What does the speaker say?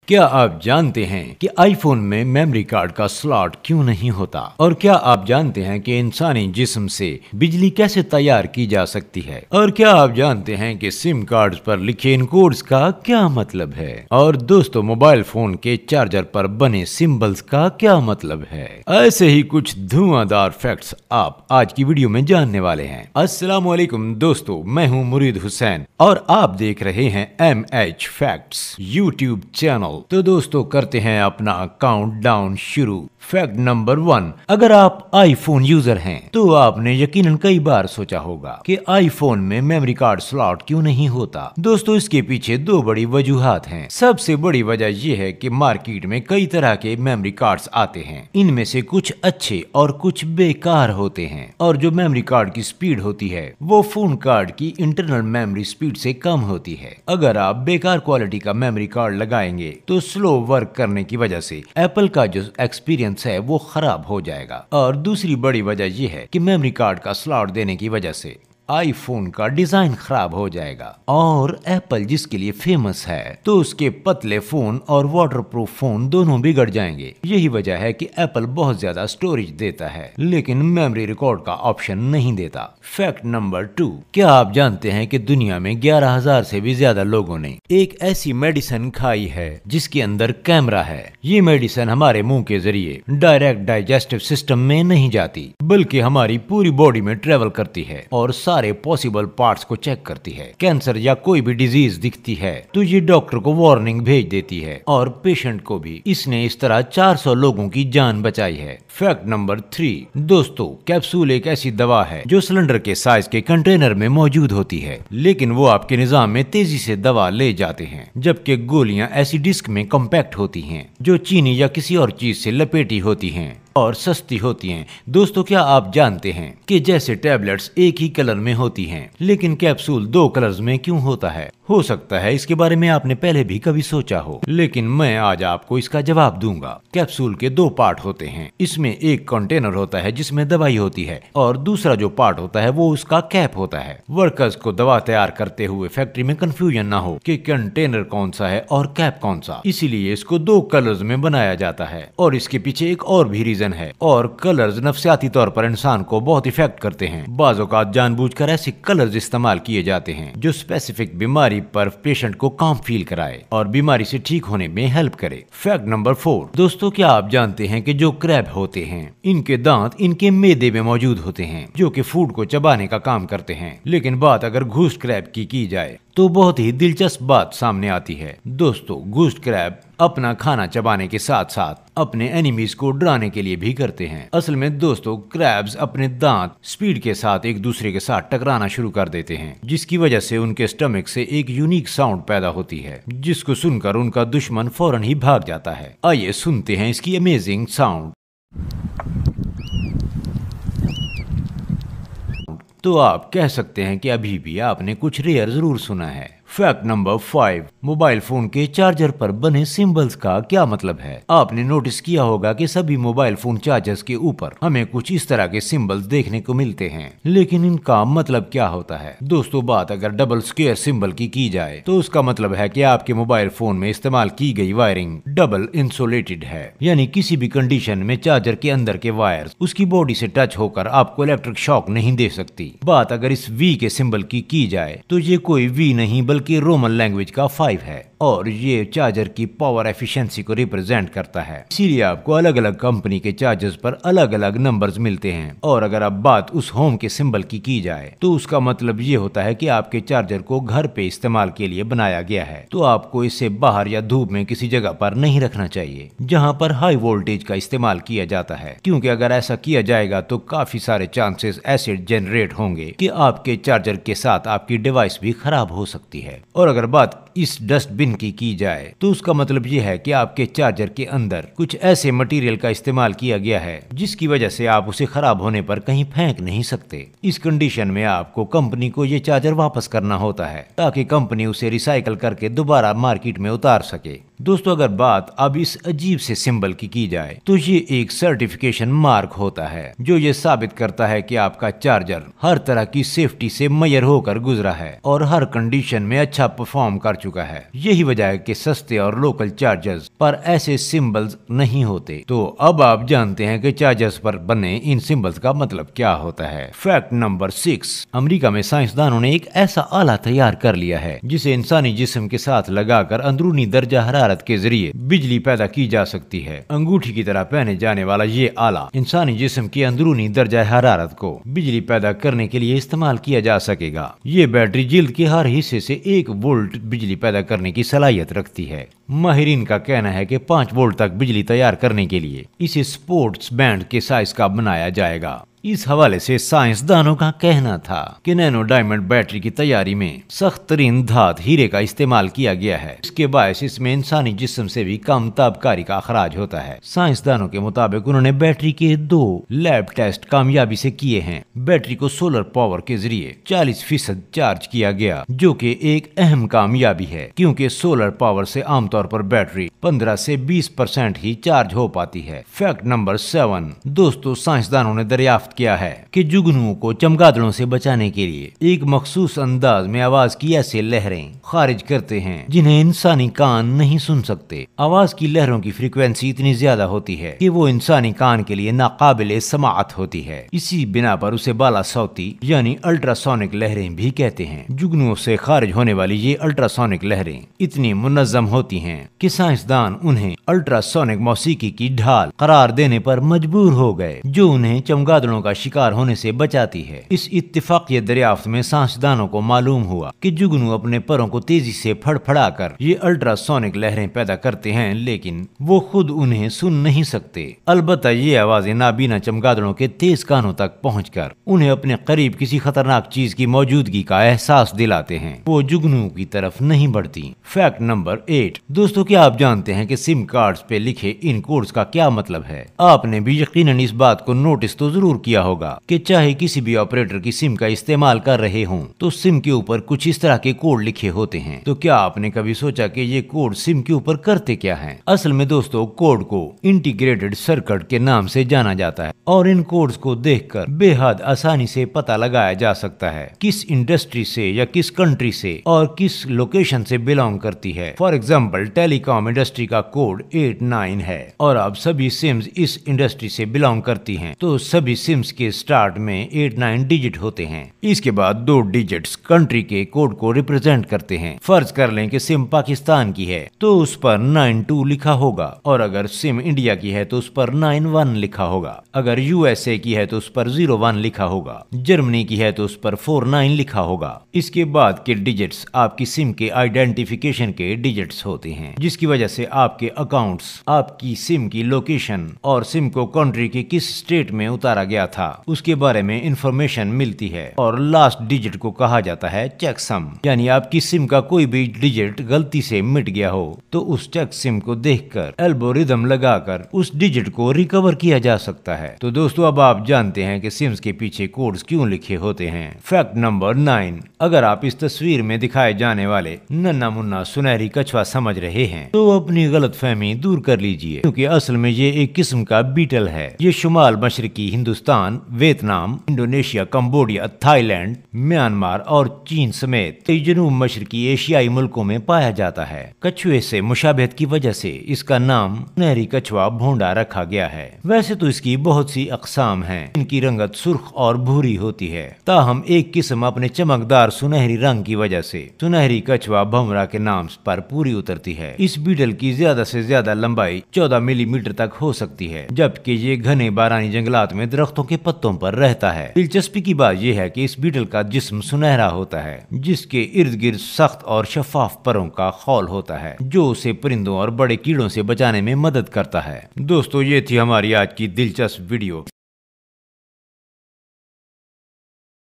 क्या आप जानते हैं कि आईफोन में मेमोरी कार्ड का स्लॉट क्यों नहीं होता? और क्या आप जानते हैं कि इंसानी जिस्म से बिजली कैसे तैयार की जा सकती है? और क्या आप जानते हैं कि सिम कार्ड्स पर लिखे इन कोड्स का क्या मतलब है? और दोस्तों, मोबाइल फोन के चार्जर पर बने सिंबल्स का क्या मतलब है? ऐसे ही कुछ धुआंधार फैक्ट्स आप आज की वीडियो में जानने वाले हैं। अस्सलाम वालेकुम दोस्तों, मैं हूं मुरीद हुसैन और आप देख रहे हैं MH फैक्ट्स यूट्यूब चैनल। तो दोस्तों, करते हैं अपना काउंटडाउन शुरू। फैक्ट नंबर 1, अगर आप आईफोन यूजर हैं तो आपने यकीनन कई बार सोचा होगा कि आईफोन में मेमोरी कार्ड स्लॉट क्यों नहीं होता। दोस्तों, इसके पीछे दो बड़ी वजूहात हैं। सबसे बड़ी वजह यह है कि मार्केट में कई तरह के मेमोरी कार्ड्स आते हैं। इनमें से कुछ अच्छे और कुछ बेकार होते हैं, और जो मेमोरी कार्ड की स्पीड होती है वो फोन कार्ड की इंटरनल मेमोरी स्पीड से कम होती है। अगर आप बेकार क्वालिटी का मेमोरी कार्ड लगाएंगे तो स्लो वर्क करने की वजह से एप्पल का जो एक्सपीरियंस है वो खराब हो जाएगा। और दूसरी बड़ी वजह यह है कि मेमोरी कार्ड का स्लॉट देने की वजह से आईफोन का डिजाइन खराब हो जाएगा। और एप्पल जिसके लिए फेमस है तो उसके पतले फोन और वाटरप्रूफ फोन दोनों बिगड़ जाएंगे। यही वजह है कि एप्पल बहुत ज्यादा स्टोरेज देता है लेकिन मेमोरी रिकॉर्ड का ऑप्शन नहीं देता। फैक्ट नंबर 2, क्या आप जानते हैं कि दुनिया में 11,000 से भी ज्यादा लोगों ने एक ऐसी मेडिसिन खाई है जिसके अंदर कैमरा है। ये मेडिसिन हमारे मुंह के जरिए डायरेक्ट डाइजेस्टिव सिस्टम में नहीं जाती बल्कि हमारी पूरी बॉडी में ट्रेवल करती है और सारे पॉसिबल पार्ट्स को चेक करती है। कैंसर या कोई भी डिजीज दिखती है तो ये डॉक्टर को वार्निंग भेज देती है और पेशेंट को भी। इसने इस तरह 400 लोगों की जान बचाई है। फैक्ट नंबर 3, दोस्तों, कैप्सूल एक ऐसी दवा है जो सिलेंडर के साइज के कंटेनर में मौजूद होती है, लेकिन वो आपके निजाम में तेजी से दवा ले जाते हैं, जबकि गोलियां ऐसी डिस्क में कॉम्पैक्ट होती हैं जो चीनी या किसी और चीज से लपेटी होती हैं और सस्ती होती हैं। दोस्तों, क्या आप जानते हैं कि जैसे टैबलेट्स एक ही कलर में होती हैं लेकिन कैप्सूल 2 कलर्स में क्यों होता है? हो सकता है इसके बारे में आपने पहले भी कभी सोचा हो, लेकिन मैं आज आपको इसका जवाब दूंगा। कैप्सूल के 2 पार्ट होते हैं। इसमें एक कंटेनर होता है जिसमें दवाई होती है और दूसरा जो पार्ट होता है वो उसका कैप होता है। वर्कर्स को दवा तैयार करते हुए फैक्ट्री में कंफ्यूजन ना हो कि कंटेनर कौन सा है और कैप कौन सा, इसीलिए इसको 2 कलर्स में बनाया जाता है। और इसके पीछे एक और भी रीजन है। और कलर्स नफसियाती तौर पर इंसान को बहुत इफेक्ट करते हैं। बाज़ औक़ात जानबूझकर ऐसे कलर्स इस्तेमाल किए जाते हैं जो स्पेसिफिक बीमारी पर पेशेंट को काम फील कराए और बीमारी से ठीक होने में हेल्प करे। फैक्ट नंबर 4, दोस्तों, क्या आप जानते हैं कि जो क्रैब होते हैं इनके दांत इनके मैदे में मौजूद होते हैं जो कि फूड को चबाने का काम करते हैं। लेकिन बात अगर घूस्ट क्रैब की जाए तो बहुत ही दिलचस्प बात सामने आती है। दोस्तों, घूस्ट क्रैब अपना खाना चबाने के साथ साथ अपने एनिमीज को डराने के लिए भी करते हैं। असल में दोस्तों, क्रैब्स अपने दांत स्पीड के साथ एक दूसरे के साथ टकराना शुरू कर देते हैं, जिसकी वजह से उनके स्टमक से एक यूनिक साउंड पैदा होती है जिसको सुनकर उनका दुश्मन फौरन ही भाग जाता है। आइए सुनते हैं इसकी अमेजिंग साउंड। तो आप कह सकते हैं कि अभी भी आपने कुछ रेयर जरूर सुना है। फैक्ट नंबर 5, मोबाइल फोन के चार्जर पर बने सिंबल्स का क्या मतलब है? आपने नोटिस किया होगा कि सभी मोबाइल फोन चार्जर्स के ऊपर हमें कुछ इस तरह के सिंबल्स देखने को मिलते हैं, लेकिन इनका मतलब क्या होता है? दोस्तों, बात अगर डबल स्क्वायर सिंबल की जाए तो उसका मतलब है कि आपके मोबाइल फोन में इस्तेमाल की गई वायरिंग डबल इंसुलेटेड है, यानी किसी भी कंडीशन में चार्जर के अंदर के वायर्स उसकी बॉडी से टच होकर आपको इलेक्ट्रिक शॉक नहीं दे सकती। बात अगर इस V के सिंबल की जाए तो ये कोई V नहीं बल्कि रोमन लैंग्वेज का 5 है और ये चार्जर की पावर एफिशिएंसी को रिप्रेजेंट करता है। इसीलिए आपको अलग अलग कंपनी के चार्जर्स पर अलग अलग नंबर्स मिलते हैं। और अगर अब बात उस होम के सिंबल की जाए तो उसका मतलब ये होता है कि आपके चार्जर को घर पे इस्तेमाल के लिए बनाया गया है, तो आपको इसे बाहर या धूप में किसी जगह पर नहीं रखना चाहिए जहां पर हाई वोल्टेज का इस्तेमाल किया जाता है, क्योंकि अगर ऐसा किया जाएगा तो काफी सारे चांसेस ऐसे जनरेट होंगे कि आपके चार्जर के साथ आपकी डिवाइस भी खराब हो सकती है। और अगर बात इस डस्टबिन की जाए तो उसका मतलब यह है कि आपके चार्जर के अंदर कुछ ऐसे मटेरियल का इस्तेमाल किया गया है जिसकी वजह से आप उसे खराब होने पर कहीं फेंक नहीं सकते। इस कंडीशन में आपको कंपनी को ये चार्जर वापस करना होता है ताकि कंपनी उसे रिसाइकल करके दोबारा मार्केट में उतार सके। दोस्तों अगर बात अब इस अजीब से सिंबल की जाए तो ये एक सर्टिफिकेशन मार्क होता है जो ये साबित करता है कि आपका चार्जर हर तरह की सेफ्टी से मैयर होकर गुजरा है और हर कंडीशन में अच्छा परफॉर्म कर चुका है। यही वजह है कि सस्ते और लोकल चार्जर्स पर ऐसे सिंबल्स नहीं होते। तो अब आप जानते हैं कि चार्जर्स पर बने इन सिंबल्स का मतलब क्या होता है। फैक्ट नंबर 6, अमेरिका में साइंसदानों ने एक ऐसा आला तैयार कर लिया है जिसे इंसानी जिस्म के साथ लगाकर अंदरूनी दर्जा हरारत के जरिए बिजली पैदा की जा सकती है। अंगूठी की तरह पहने जाने वाला ये आला इंसानी जिस्म की अंदरूनी दर्जा हरारत को बिजली पैदा करने के लिए इस्तेमाल किया जा सकेगा। ये बैटरी जिल्द के हर हिस्से से 1 वोल्ट बिजली पैदा करने की सलाहियत रखती है। माहिरीन का कहना है कि 5 वोल्ट तक बिजली तैयार करने के लिए इसे स्पोर्ट्स बैंड के साइज का बनाया जाएगा। इस हवाले से साइंसदानों का कहना था कि नैनो डायमंड बैटरी की तैयारी में सख्त तरीन धात हीरे का इस्तेमाल किया गया है। इसके बायस इसमें इंसानी जिस्म से भी कम तापकारी का अखराज होता है। साइंसदानों के मुताबिक उन्होंने बैटरी के 2 लैब टेस्ट कामयाबी से किए हैं। बैटरी को सोलर पावर के जरिए 40% चार्ज किया गया, जो कि एक अहम कामयाबी है क्योंकि सोलर पावर से आमतौर पर बैटरी 15 से 20% ही चार्ज हो पाती है। फैक्ट नंबर 7, दोस्तों साइंसदानों ने दरियाफ्त किया है कि जुगनुओं को चमगादड़ों से बचाने के लिए एक मखसूस अंदाज में आवाज की ऐसे लहरें खारिज करते हैं जिन्हें इंसानी कान नहीं सुन सकते। आवाज की लहरों की फ्रीक्वेंसी इतनी ज्यादा होती है कि वो इंसानी कान के लिए नाकाबिले समाअत होती है। इसी बिना पर उसे बाला सौती यानी अल्ट्रासोनिक लहरें भी कहते हैं। जुगनुओं से खारिज होने वाली ये अल्ट्रासोनिक लहरें इतनी मुनज्जम होती हैं कि साइंसदान उन्हें अल्ट्रासोनिक मौसीकी की ढाल करार देने पर मजबूर हो गए, जो उन्हें चमगादड़ों का शिकार होने से बचाती है। इस इत्तेफाकी दरियाफ्त में साइंसदानों को मालूम हुआ कि जुगनू अपने परों को तेजी से फड़फड़ाकर ये अल्ट्रासोनिक लहरें पैदा करते हैं, लेकिन वो खुद उन्हें सुन नहीं सकते। अलबत्ता ये आवाजें नाबीना चमगादड़ों के तेज कानों तक पहुंचकर उन्हें अपने करीब किसी खतरनाक चीज की मौजूदगी का एहसास दिलाते हैं। वो जुगनू की तरफ नहीं बढ़ती। फैक्ट नंबर 8, दोस्तों क्या आप जानते हैं कि सिम कार्ड्स पे लिखे इन कोड्स का क्या मतलब है? आपने भी यकीनन इस बात को नोटिस तो जरूर किया होगा कि चाहे किसी भी ऑपरेटर की सिम का इस्तेमाल कर रहे हों तो सिम के ऊपर कुछ इस तरह के कोड लिखे होते हैं। तो क्या आपने कभी सोचा कि ये कोड सिम के ऊपर करते क्या हैं? असल में दोस्तों कोड को इंटीग्रेटेड सर्किट के नाम से जाना जाता है और इन कोड्स को देखकर बेहद आसानी से पता लगाया जा सकता है किस इंडस्ट्री से या किस कंट्री से और किस लोकेशन से बिलोंग करती है। फॉर एग्जाम्पल टेलीकॉम इंडस्ट्री का कोड 89 है और अब सभी सिम्स इस इंडस्ट्री से बिलोंग करती हैं, तो सभी सिम्स के स्टार्ट में 89 डिजिट होते हैं। इसके बाद 2 डिजिट्स कंट्री के कोड को रिप्रेजेंट करते हैं। फर्ज कर लें कि सिम पाकिस्तान की है तो उस पर 92 लिखा होगा, और अगर सिम इंडिया की है तो उस पर 91 लिखा होगा। अगर यूएसए की है तो उस पर 01 लिखा होगा। जर्मनी की है तो उस पर 49 लिखा होगा। इसके बाद के डिजिट्स आपकी सिम के आइडेंटिफिकेशन के डिजिट्स होते हैं, जिसकी वजह से आपके अकाउंट्स, आपकी सिम की लोकेशन और सिम को कंट्री के किस स्टेट में उतारा गया था उसके बारे में इंफॉर्मेशन मिलती है। और लास्ट डिजिट को कहा जाता है चेकसम, यानी आपकी सिम का कोई भी डिजिट गलती से मिट गया हो तो उस चेकसम को देखकर एल्गोरिथम लगाकर उस डिजिट को रिकवर किया जा सकता है। तो दोस्तों अब आप जानते हैं कि सिम्स के पीछे कोड्स क्यों लिखे होते हैं। फैक्ट नंबर 9, अगर आप इस तस्वीर में दिखाए जाने वाले नन्ना मुन्ना सुनहरी कछुआ समझ रहे हैं तो अपनी गलतफहमी दूर कर लीजिए, क्योंकि असल में ये एक किस्म का बीटल है। ये शुमाल मशरकी Hindustan, Vietnam, Indonesia, Cambodia, Thailand, Myanmar और चीन समेत कई जनूब मशरकी एशियाई मुल्कों में पाया जाता है। कछुए से मुशाबहत की वजह से इसका नाम सुनहरी कछुआ भोंडा रखा गया है। वैसे तो इसकी बहुत सी अकसाम हैं। इनकी रंगत सुर्ख और भूरी होती है, ताहम एक किस्म अपने चमकदार सुनहरी रंग की वजह से सुनहरी कछुआ भंवरा के नाम पर पूरी उतरती है। इस बीटल की ज्यादा से ज्यादा लंबाई 14 मिलीमीटर तक हो सकती है, जबकि ये घने बारानी जंगलात में दरख्तों के पत्तों पर रहता है। दिलचस्पी की बात यह है कि इस बीटल का जिस्म सुनहरा होता है, जिसके इर्द गिर्द सख्त और शफाफ परों का खौल होता है, जो उसे परिंदों और बड़े कीड़ों से बचाने में मदद करता है। दोस्तों ये थी हमारी आज की दिलचस्प वीडियो।